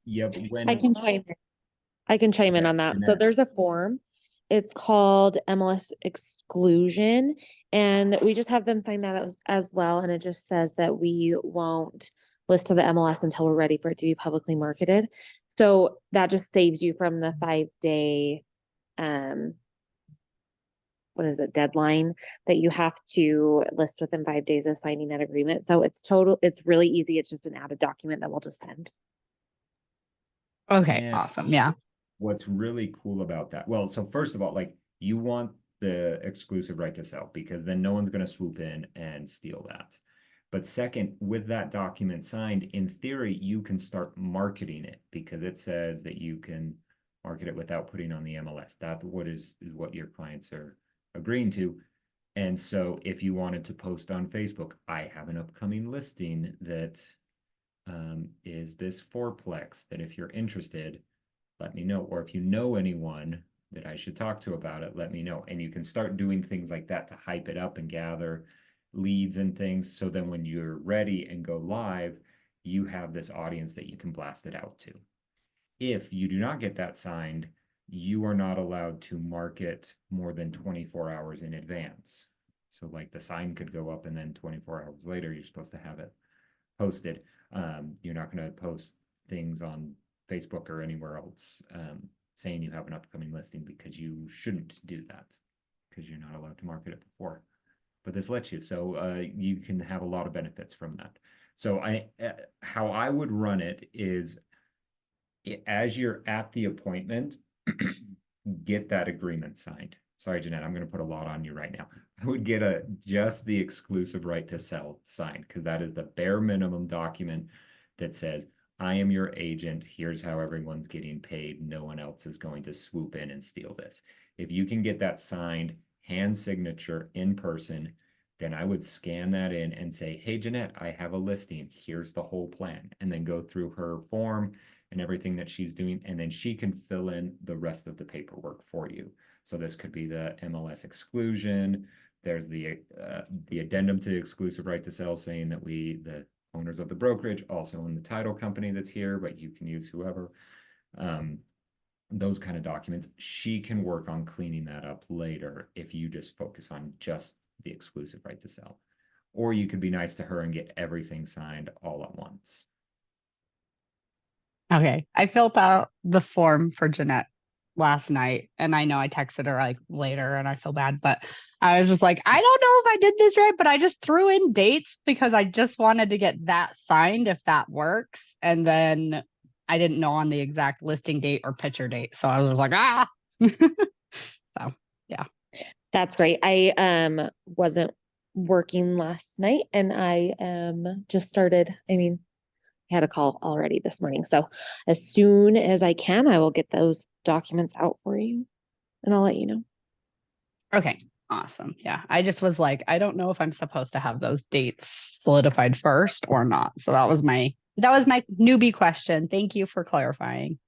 Yeah, but I when can chime in. I can chime in yeah, on that. So Jeanette, there's a form. It's called MLS exclusion, and we just have them sign that as well. And it just says that we won't list to the MLS until we're ready for it to be publicly marketed. So that just saves you from the 5 day um what is it, deadline that you have to list within 5 days of signing that agreement. So it's really easy. It's just an added document that we'll just send. Okay, and awesome. Yeah. what's really cool about that, well, so first of all, like you want the exclusive right to sell because then no one's going to swoop in and steal that. But second, with that document signed, in theory, you can start marketing it because it says that you can market it without putting on the MLS. That is what your clients are agreeing to. And so if you wanted to post on Facebook, I have an upcoming listing that is this fourplex that if you're interested, let me know. Or if you know anyone that I should talk to about it, let me know. And you can start doing things like that to hype it up and gather leads and things. So then when you're ready and go live, you have this audience that you can blast it out to. If you do not get that signed, you are not allowed to market more than 24 hours in advance. So like the sign could go up and then 24 hours later, you're supposed to have it posted. You're not going to post things on Facebook or anywhere else saying you have an upcoming listing because you shouldn't do that because you're not allowed to market it before. But this lets you, so you can have a lot of benefits from that. So how I would run it is as you're at the appointment, get that agreement signed. Sorry, Jeanette, I'm going to put a lot on you right now. I would get just the exclusive right to sell signed because that is the bare minimum document that says, I am your agent. Here's how everyone's getting paid. No one else is going to swoop in and steal this. If you can get that signed, hand signature in person, then I would scan that in and say, hey, Jeanette, I have a listing. Here's the whole plan. And then go through her form and everything that she's doing. And then she can fill in the rest of the paperwork for you. So this could be the MLS exclusion. There's the addendum to exclusive right to sell saying that the owners of the brokerage also own the title company that's here, but you can use whoever. Those kind of documents. She can work on cleaning that up later if you just focus on just the exclusive right to sell. Or you could be nice to her and get everything signed all at once. Okay. I filled out the form for Jeanette last night, and I know I texted her like later and I feel bad, but I was just like, I don't know if I did this right, but I just threw in dates because I just wanted to get that signed if that works. And then I didn't know on the exact listing date or picture date. So I was like, ah. So yeah. That's great. I wasn't working last night and I just started. I mean, I had a call already this morning. So as soon as I can, I will get those documents out for you and I'll let you know. Okay. Awesome. Yeah. I just was like, I don't know if I'm supposed to have those dates solidified first or not. So that was my newbie question. Thank you for clarifying.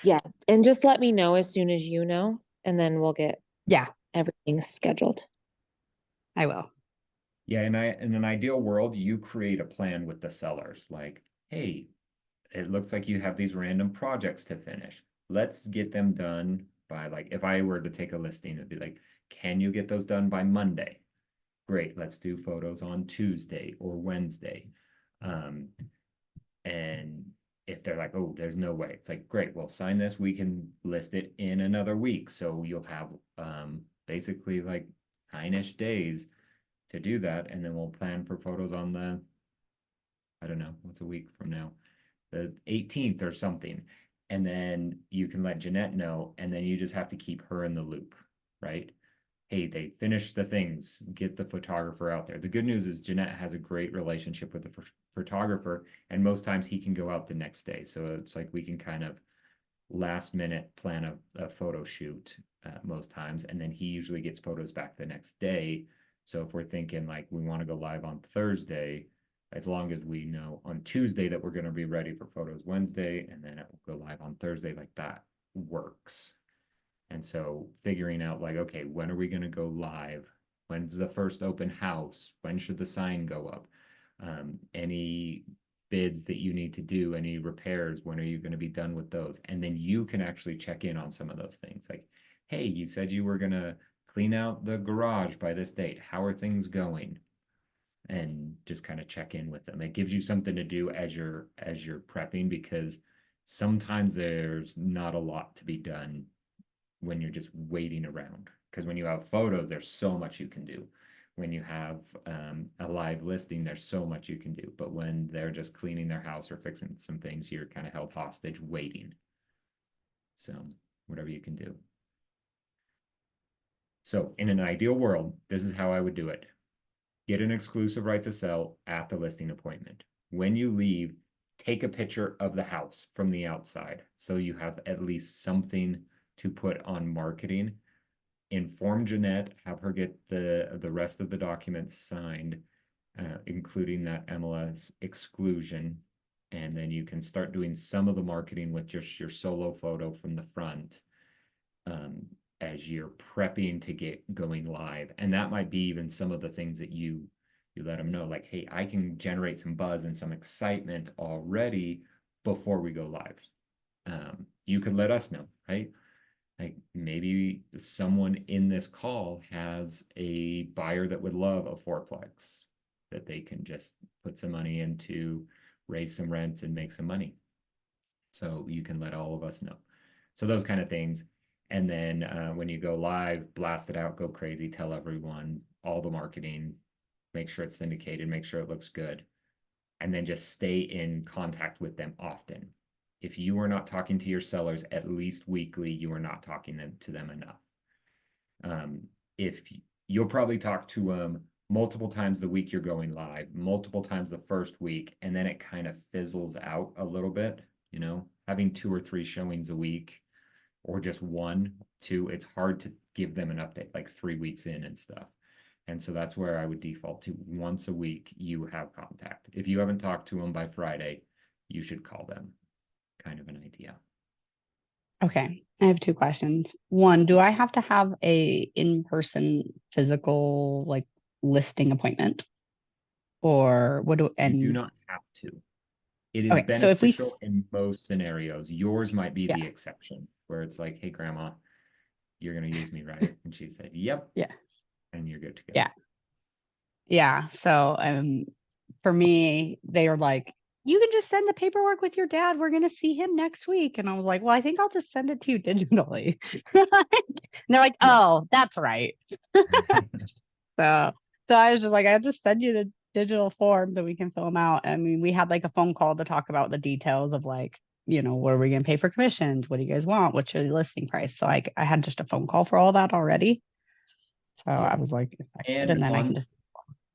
Yeah. And just let me know as soon as you know, and then we'll get Yeah, everything scheduled. I will. Yeah, and in an ideal world, you create a plan with the sellers. Like, hey, it looks like you have these random projects to finish. Let's get them done by like, if I were to take a listing, it'd be like, can you get those done by Monday? Great, let's do photos on Tuesday or Wednesday. And if they're like, oh, there's no way, it's like, great, well, sign this. We can list it in another week. So you'll have basically like 9-ish days to do that. And then we'll plan for photos on I don't know, what's a week from now? The 18th or something. And then you can let Jeanette know, and then you just have to keep her in the loop, right? Hey, they finished the things, get the photographer out there. The good news is Jeanette has a great relationship with the photographer, and most times he can go out the next day. So it's like we can kind of last minute plan a photo shoot most times, and then he usually gets photos back the next day. So if we're thinking like we want to go live on Thursday, as long as we know on Tuesday that we're going to be ready for photos Wednesday, and then it will go live on Thursday, like that works. And so figuring out like, okay, when are we going to go live? When's the first open house? When should the sign go up? Any bids that you need to do, any repairs, when are you going to be done with those? And then you can actually check in on some of those things. Like, hey, you said you were going to clean out the garage by this date. How are things going? And just kind of check in with them. It gives you something to do as you're prepping, because sometimes there's not a lot to be done when you're just waiting around. Because when you have photos, there's so much you can do. When you have a live listing, there's so much you can do. But when they're just cleaning their house or fixing some things, you're kind of held hostage waiting. So whatever you can do. So in an ideal world, this is how I would do it. Get an exclusive right to sell at the listing appointment. When you leave, take a picture of the house from the outside, so you have at least something to put on marketing. Inform Jeanette, have her get the rest of the documents signed, including that MLS exclusion, and then you can start doing some of the marketing with just your solo photo from the front, as you're prepping to get going live. And that might be even some of the things that you let them know, like, hey, I can generate some buzz and some excitement already before we go live. You could let us know, right? Like, maybe someone in this call has a buyer that would love a fourplex that they can just put some money into, raise some rents, and make some money. So you can let all of us know. So those kind of things. And then when you go live, blast it out, go crazy, tell everyone all the marketing, make sure it's syndicated, make sure it looks good, and then just stay in contact with them often. If you are not talking to your sellers at least weekly, you are not talking to them enough. If you'll probably talk to them multiple times the week you're going live, multiple times the first week, and then it kind of fizzles out a little bit, having 2 or 3 showings a week, or just 1, 2, it's hard to give them an update like 3 weeks in and stuff. And so that's where I would default to. Once a week, you have contact. If you haven't talked to them by Friday, you should call them. Kind of an idea. Okay, I have 2 questions. One, do I have to have a in-person physical like listing appointment? Or what do You do and not have to. It is okay, so if we beneficial in most scenarios. Yours might be yeah, the exception, where it's like, hey, grandma, you're going to use me, right? And she said, yep. yeah, And you're good to go. yeah. Yeah. So for me, they were like, you can just send the paperwork with your dad. We're gonna see him next week. And I was like, well, I think I'll just send it to you digitally. And they're like, Yeah. oh, that's right. So I was just like, I'll just send you the digital forms that we can fill them out. I mean, we had like a phone call to talk about the details of like, what are we gonna pay for commissions? What do you guys want? What's your listing price? So I had just a phone call for all that already. So I Yep. was like, if I could, And and then I can just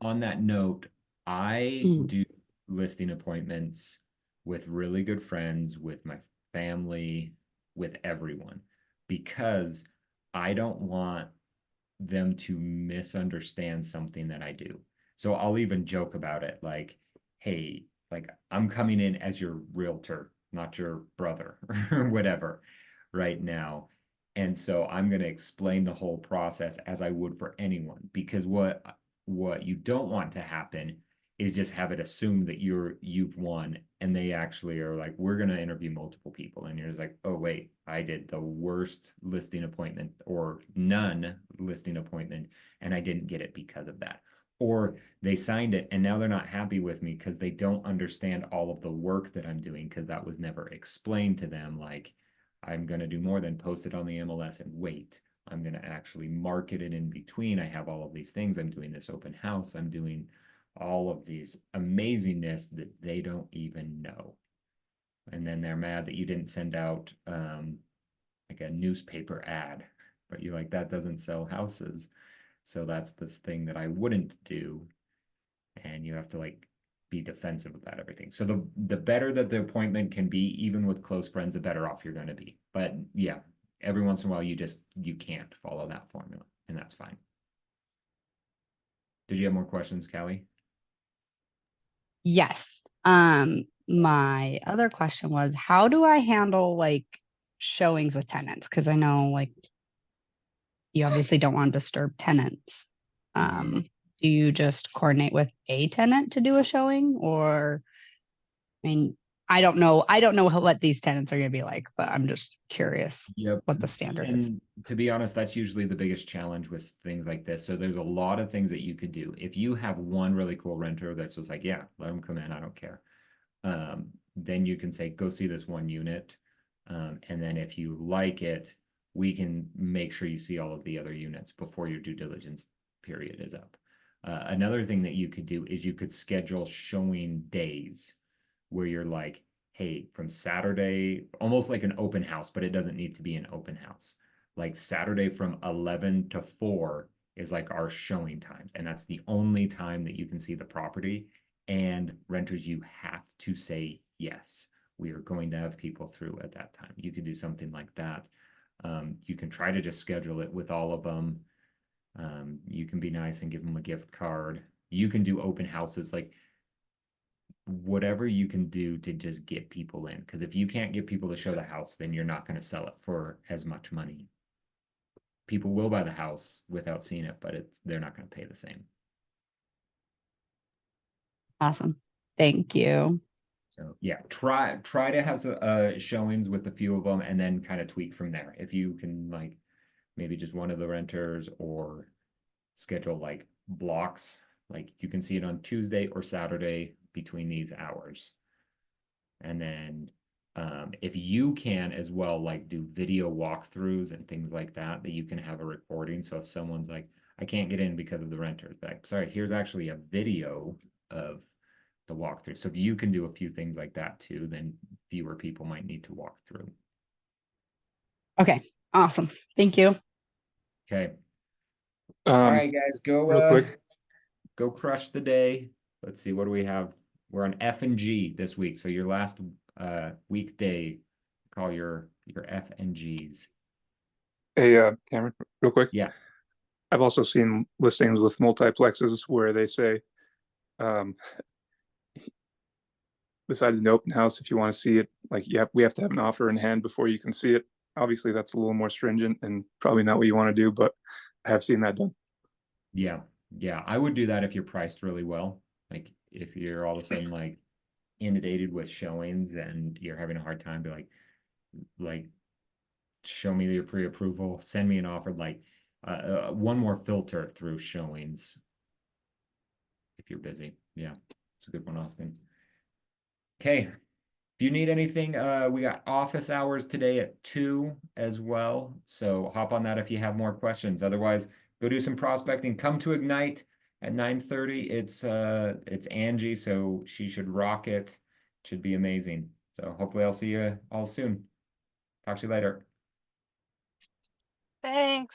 on that note, I mm, do listing appointments with really good friends, with my family, with everyone, because I don't want them to misunderstand something that I do. So I'll even joke about it, like, hey, like, I'm coming in as your realtor, not your brother or whatever right now. And so I'm going to explain the whole process as I would for anyone, because what you don't want to happen is just have it assumed that you've won, and they actually are like, we're going to interview multiple people, and you're just like, oh wait, I did the worst listing appointment or none listing appointment, and I didn't get it because of that. Or they signed it and now they're not happy with me because they don't understand all of the work that I'm doing, because that was never explained to them. Like, I'm going to do more than post it on the MLS and wait. I'm going to actually market it in between. I have all of these things. I'm doing this open house. I'm doing all of these amazingness that they don't even know. And then they're mad that you didn't send out like a newspaper ad, but you're like, that doesn't sell houses. So that's this thing that I wouldn't do. And you have to like be defensive about everything. So the better that the appointment can be, even with close friends, the better off you're going to be. But yeah, every once in a while you can't follow that formula, and that's fine. Did you have more questions, Callie? yes. My other question was, how do I handle like showings with tenants? Because I know like you obviously don't want to disturb tenants. Mhm. Do you just coordinate with a tenant to do a showing, or I mean, I don't know what these tenants are gonna be like, but I'm just curious Yep. what the standard is. And to be honest, that's usually the biggest challenge with things like this. So there's a lot of things that you could do. If you have one really cool renter that's just like, yeah, let them come in, I don't care. Then you can say, go see this one unit. And then if you like it, we can make sure you see all of the other units before your due diligence period is up. Another thing that you could do is you could schedule showing days where you're like, hey, from Saturday, almost like an open house, but it doesn't need to be an open house. Like Saturday from 11 to 4 is like our showing times. And that's the only time that you can see the property. And renters, you have to say yes. We are going to have people through at that time. You could do something like that. You can try to just schedule it with all of them. You can be nice and give them a gift card. You can do open houses, like whatever you can do to just get people in. Because if you can't get people to show the house, then you're not going to sell it for as much money. People will buy the house without seeing it, but they're not going to pay the same. Awesome. Thank you. So yeah, try to have showings with a few of them and then kind of tweak from there. If you can, like, maybe just one of the renters, or schedule like blocks, like you can see it on Tuesday or Saturday between these hours. And then if you can as well, like do video walkthroughs and things like that, that you can have a recording. So if someone's like, I can't get in because of the renters, like, sorry, here's actually a video of the walkthrough. So if you can do a few things like that too, then fewer people might need to walk through. Okay. Awesome. Thank you. Okay. All right, guys, Real quick, go crush the day. Let's see, what do we have? We're on F and G this week. So your last weekday, call your F and Gs. hey, Cameron, real quick. Yeah. I've also seen listings with multiplexes where they say, besides the open house, if you want to see it, like, we have to have an offer in hand before you can see it. Obviously, that's a little more stringent and probably not what you want to do, but I have seen that done. Yeah. Yeah. I would do that if you're priced really well. Like if you're all of a sudden like inundated with showings and you're having a hard time, be like, show me your pre-approval, send me an offer, like one more filter through showings if you're busy. Yeah, it's a good one, Austin. Okay, if you need anything, we got office hours today at 2 as well, so hop on that if you have more questions. Otherwise, go do some prospecting. Come to Ignite at 9:30. It's Angie, so she should rock it. Should be amazing. So hopefully I'll see you all soon. Talk to you later. Thanks.